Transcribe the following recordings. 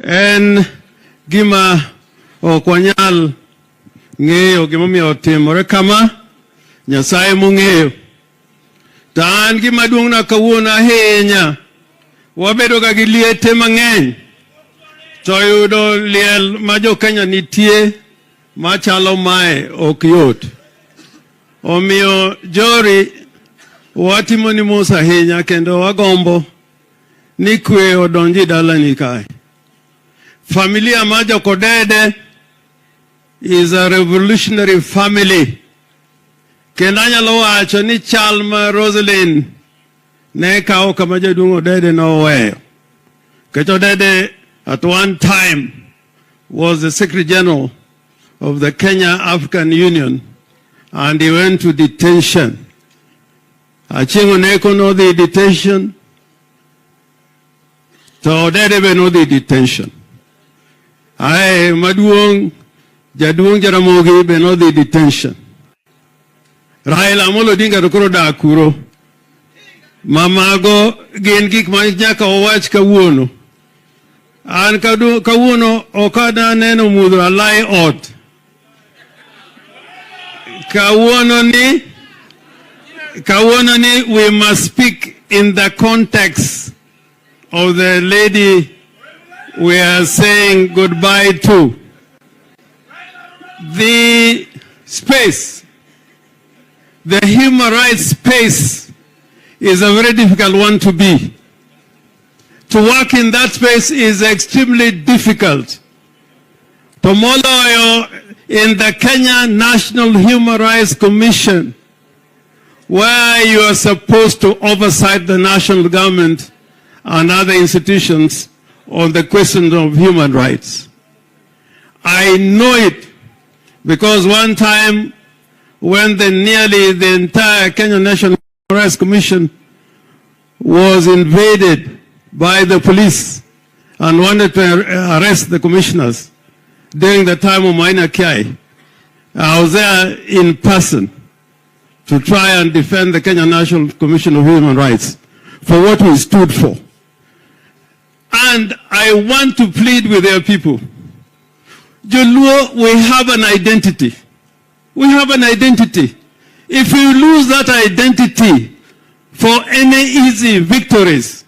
En gima okwanyal ng'eyo gimomiyo otimore kama, Nyasaye mong'eyo. To an gima duong'na kawuono ahinya, wabedo ga gi liete mang'eny, to yudo liel ma jo Kenya nitie machalo mae ok yot. Omiyo jori watimo ni mos ahinya kendo wagombo ni kwe odonji dalani kae. Familia ma Jokodede is a revolutionary family. Kendo anyalo wacho ni chal ma Rosalyn ne kawo kama jaduong' Odede noweyo. Kech Odede at one time was the Secretary General of the Kenya African Union, and he went to detention. Achieng' Oneko no the detention, to Odede be no the detention. Ae maduong' jaduong' Jaramogi be no the detention. RAILA ODINGA to koro dak kuro. Mamago gin gik ma nyaka owach kawuono. An kawuono okada neno mudho alai ot. Kawuono ni we must speak in the context of the lady we are saying goodbye to. The space, the human rights space, is a very difficult one to be. To work in that space is extremely difficult. Tomoloyo in the Kenya National Human Rights Commission, where you are supposed to oversight the national government and other institutions on the question of human rights. I know it because one time when nearly the entire Kenya National Human Rights Commission was invaded by the police and wanted to arrest the commissioners during the time of Maina Kiai, I was there in person to try and defend the Kenya National Commission of Human Rights for what we stood for. And I want to plead with their people. Joluo, we have an identity. We have an identity. If we lose that identity for any easy victories,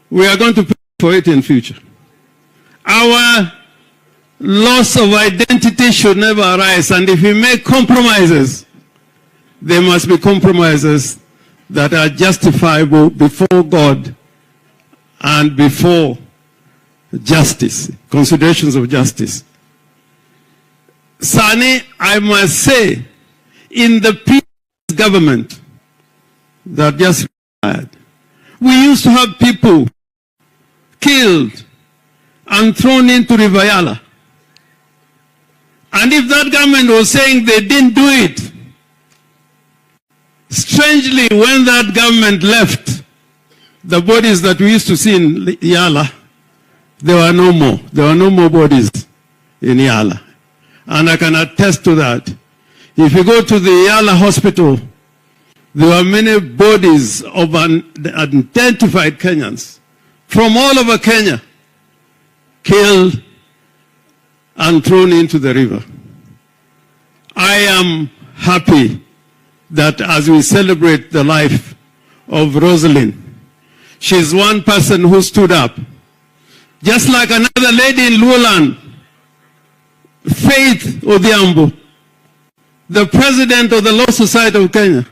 we are going to pay for it in future. Our loss of identity should never arise, and if we make compromises, there must be compromises that are justifiable before God and before justice, considerations of justice. Sani, I must say, in the previous government that just retired, we used to have people killed and thrown into River Yala. And if that government was saying they didn't do it, strangely, when that government left, the bodies that we used to see in Yala, there were no more. There were no more bodies in Yala. And I can attest to that. If you go to the Yala hospital, there were many bodies of unidentified Kenyans from all over Kenya, killed and thrown into the river. I am happy that as we celebrate the life of Rosalyn, she's one person who stood up. Just like another lady in Luoland, Faith Odhiambo, the president of the Law Society of Kenya,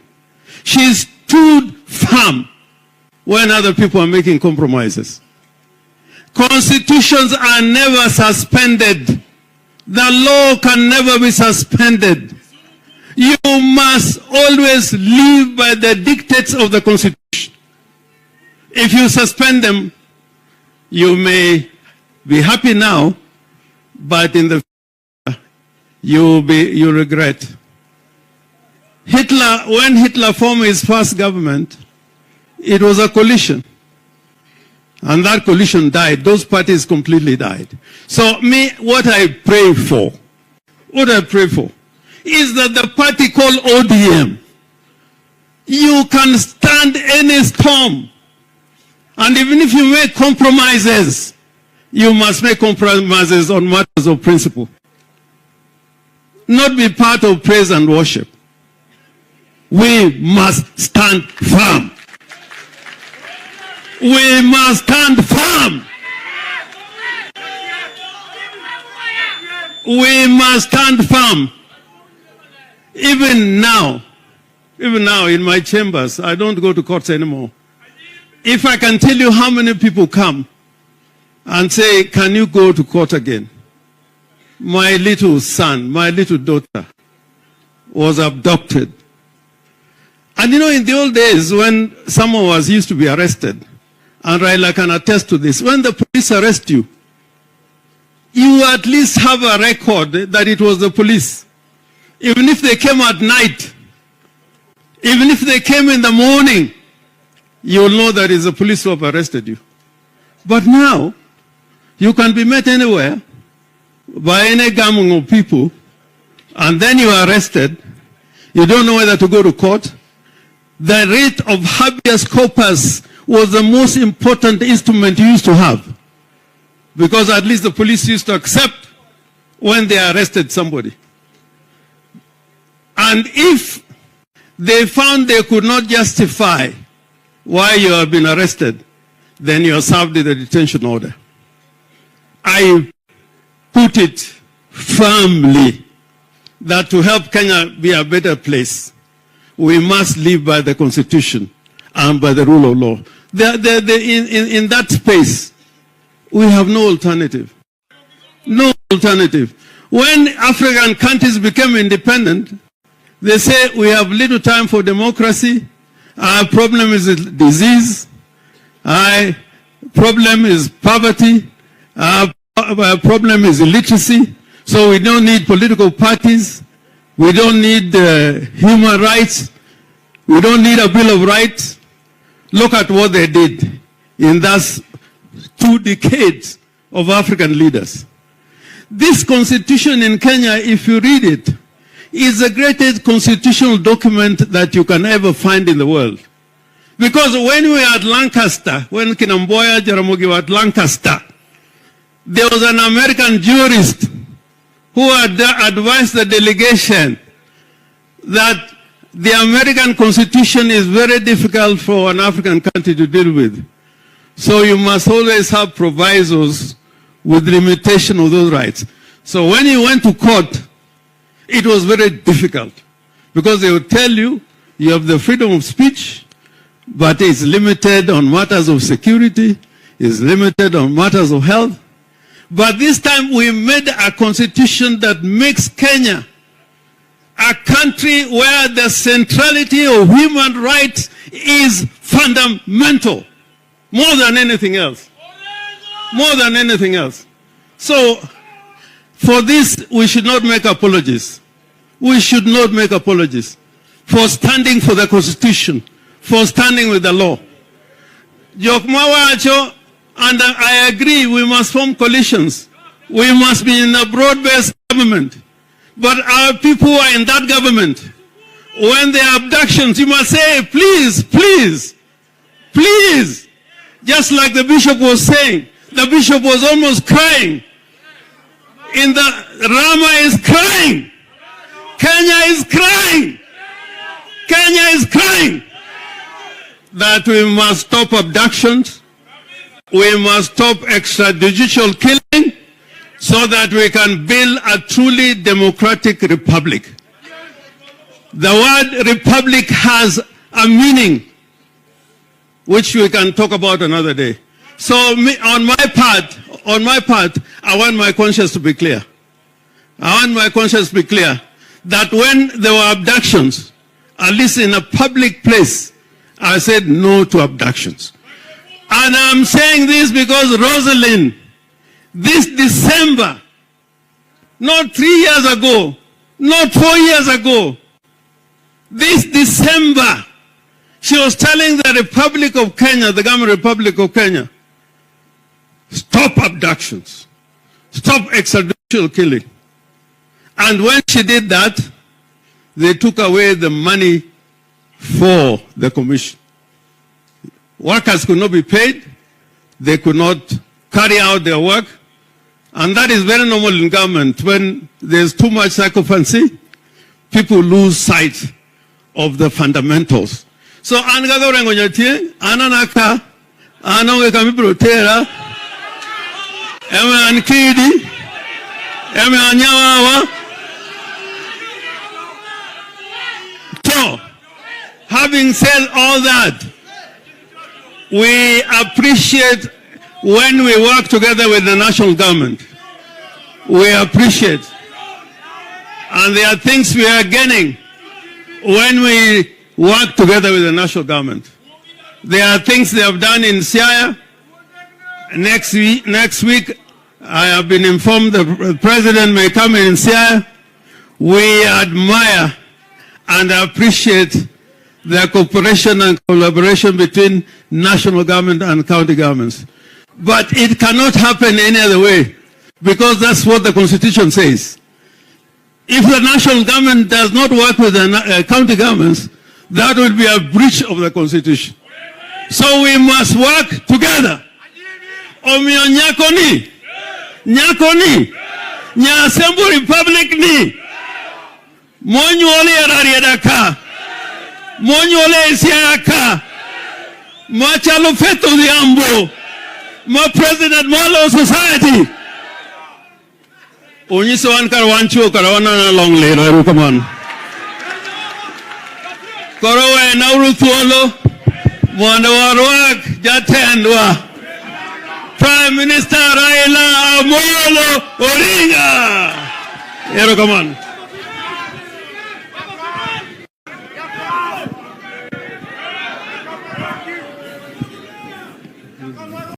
she stood firm when other people are making compromises. Constitutions are never suspended. The law can never be suspended. You must always live by the dictates of the Constitution. If you suspend them, you may be happy now, but in the future, you'll regret. When Hitler formed his first government, it was a coalition. And that coalition died. Those parties completely died. So what I pray for is that the party called ODM, you can stand any storm. And even if you make compromises, you must make compromises on matters of principle. Not be part of praise and worship. We must stand firm. We must stand firm. We must stand firm. Even now in my chambers, I don't go to courts anymore. If I can tell you how many people come and say, can you go to court again? My little son, my little daughter was abducted. And you know, in the old days when someone was used to be arrested, and RAILA can attest to this, when the police arrest you, you at least have a record that it was the police. Even if they came at night, even if they came in the morning, you will know that it's the police who have arrested you. But now, you can be met anywhere by any gang of people, and then you are arrested. You don't know whether to go to court. The rate of habeas corpus was the most important instrument you used to have, because at least the police used to accept when they arrested somebody. And if they found they could not justify why you have been arrested, then you are served with a detention order. I put it firmly that to help Kenya be a better place, we must live by the Constitution and by the rule of law. In that space, we have no alternative. No alternative. When African countries became independent, they say we have little time for democracy. Our problem is disease. Our problem is poverty. Our problem is illiteracy. So we don't need political parties. We don't need human rights. We don't need a Bill of Rights. Look at what they did in those 2 decades of African leaders. This constitution in Kenya, if you read it, is the greatest constitutional document that you can ever find in the world. Because when we were at Lancaster, when Kinamboya Jaramogi were at Lancaster, there was an American jurist who had advised the delegation that the American Constitution is very difficult for an African country to deal with. So you must always have provisos with limitation of those rights. So when you went to court, it was very difficult, because they would tell you, you have the freedom of speech, but it's limited on matters of security, it's limited on matters of health. But this time we made a constitution that makes Kenya a country where the centrality of human rights is fundamental, more than anything else. More than anything else. So, for this, we should not make apologies. We should not make apologies for standing for the Constitution, for standing with the law. And I agree, we must form coalitions. We must be in a broad-based government. But our people who are in that government, when there are abductions, you must say, please, please, please. Just like the bishop was saying, the bishop was almost crying. Rama is crying. Kenya is crying. Kenya is crying. That we must stop abductions. We must stop extrajudicial killing, so that we can build a truly democratic republic. The word republic has a meaning, which we can talk about another day. So on my part, I want my conscience to be clear. I want my conscience to be clear that when there were abductions, at least in a public place, I said no to abductions. And I'm saying this because Rosalind, this December, not 3 years ago, not 4 years ago, this December, she was telling the Republic of Kenya, the Government Republic of Kenya, stop abductions, stop extrajudicial killing. And when she did that, they took away the money for the commission. Workers could not be paid, they could not carry out their work. And that is very normal in government. When there's too much sycophancy, people lose sight of the fundamentals. So, anaga Orengo nyati, ananaka, anonge kami protera, eme ankidi, eme anyawawa. So, having said all that, we appreciate when we work together with the national government. We appreciate. And there are things we are gaining when we work together with the national government. There are things they have done in SIAYA. Next week, I have been informed the president may come in SIAYA. We admire and appreciate the cooperation and collaboration between national government and county governments. But it cannot happen any other way, because that's what the Constitution says. If the national government does not work with the county governments, that will be a breach of the Constitution. So we must work together. Omio nyakoni, nyakoni, nya Assembly Republic ni, monyu ole arariedaka, monyu ole isiaka, machalo feto di ambo, ma President Malo Society. Onyiso wan karwancho karawana na long lera come on. Korowe na urutuolo mwana warwak jatendwa Prime Minister RAILA Amolo ODINGA. Come on.